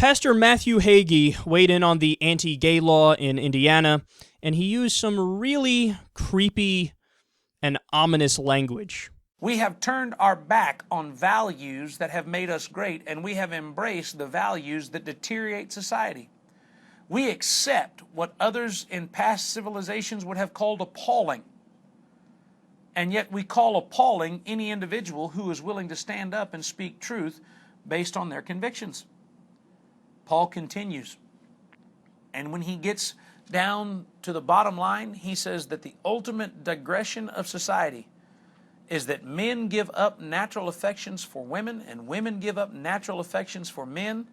Pastor Matthew Hagee weighed in on the anti-gay law in Indiana, and he used some really creepy and ominous language. We have turned our back on values that have made us great, and we have embraced the values that deteriorate society. We accept what others in past civilizations would have called appalling, and yet we call appalling any individual who is willing to stand up and speak truth based on their convictions. Paul continues, and when he gets down to the bottom line, he says that the ultimate digression of society is that men give up natural affections for women and women give up natural affections for men,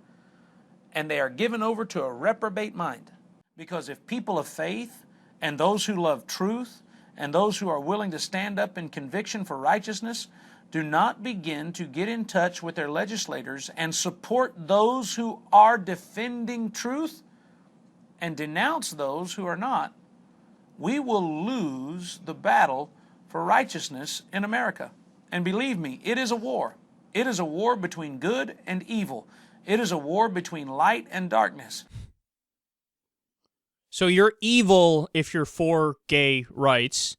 and they are given over to a reprobate mind. Because if people of faith and those who love truth and those who are willing to stand up in conviction for righteousness do not begin to get in touch with their legislators and support those who are defending truth and denounce those who are not, we will lose the battle for righteousness in America. And believe me, it is a war. It is a war between good and evil. It is a war between light and darkness. So you're evil if you're for gay rights.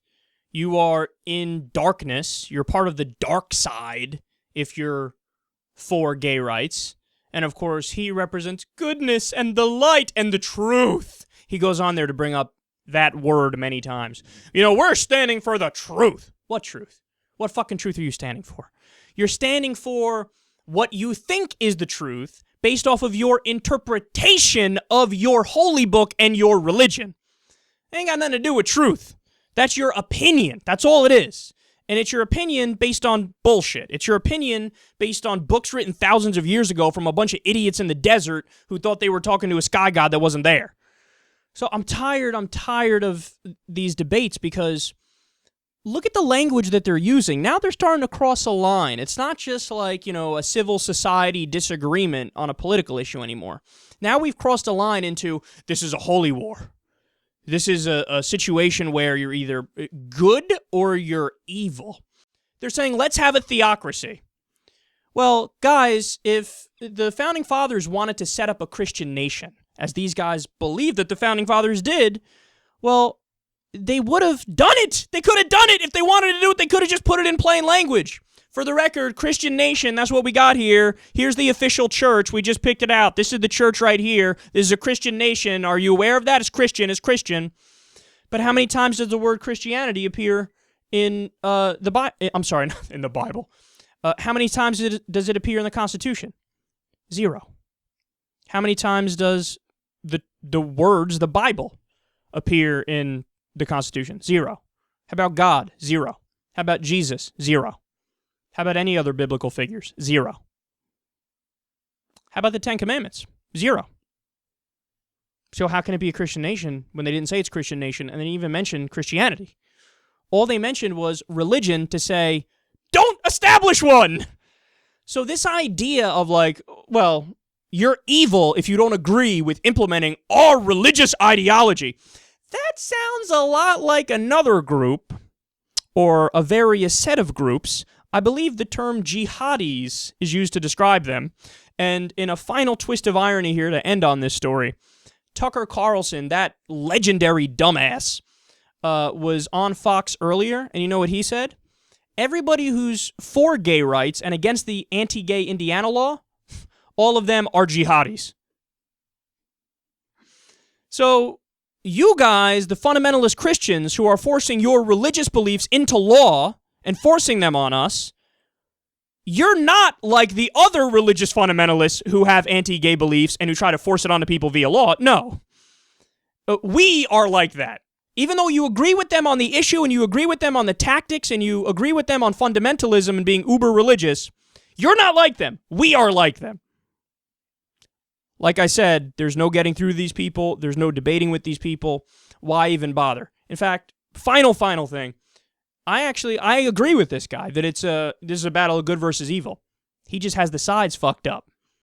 You are in darkness. You're part of the dark side if you're for gay rights. And of course, he represents goodness and the light and the truth. He goes on there to bring up that word many times. You know, we're standing for the truth. What truth? What fucking truth are you standing for? You're standing for what you think is the truth based off of your interpretation of your holy book and your religion. It ain't got nothing to do with truth. That's your opinion. That's all it is. And it's your opinion based on bullshit. It's your opinion based on books written thousands of years ago from a bunch of idiots in the desert who thought they were talking to a sky god that wasn't there. So I'm tired of these debates because look at the language that they're using. Now they're starting to cross a line. It's not just like, you know, a civil society disagreement on a political issue anymore. Now we've crossed a line into this is a holy war. This is a situation where you're either good or you're evil. They're saying, let's have a theocracy. Well, guys, if the Founding Fathers wanted to set up a Christian nation, as these guys believe that the Founding Fathers did, well, they would have done it. They could have done it. If they wanted to do it, they could have just put it in plain language. For the record, Christian nation, that's what we got here. Here's the official church. We just picked it out. This is the church right here. This is a Christian nation. Are you aware of that? It's Christian. It's Christian. But how many times does the word Christianity appear in the Bible? I'm sorry, not in the Bible. How many times does it appear in the Constitution? 0. How many times does the words, the Bible, appear in the Constitution? 0. How about God? 0. How about Jesus? 0. How about any other biblical figures? 0. How about the Ten Commandments? 0. So how can it be a Christian nation when they didn't say it's Christian nation and they didn't even mention Christianity? All they mentioned was religion to say, don't establish one! So this idea of like, well, you're evil if you don't agree with implementing our religious ideology, that sounds a lot like another group, or a various set of groups. I believe the term jihadis is used to describe them. And in a final twist of irony here to end on this story, Tucker Carlson, that legendary dumbass, was on Fox earlier, and you know what he said? Everybody who's for gay rights and against the anti-gay Indiana law, all of them are jihadis. So you guys, the fundamentalist Christians who are forcing your religious beliefs into law and forcing them on us, you're not like the other religious fundamentalists who have anti-gay beliefs and who try to force it onto people via law. No. We are like that. Even though you agree with them on the issue and you agree with them on the tactics and you agree with them on fundamentalism and being uber religious, you're not like them. We are like them. Like I said, there's no getting through these people. There's no debating with these people. Why even bother? In fact, final thing. I agree with this guy that this is a battle of good versus evil. He just has the sides fucked up.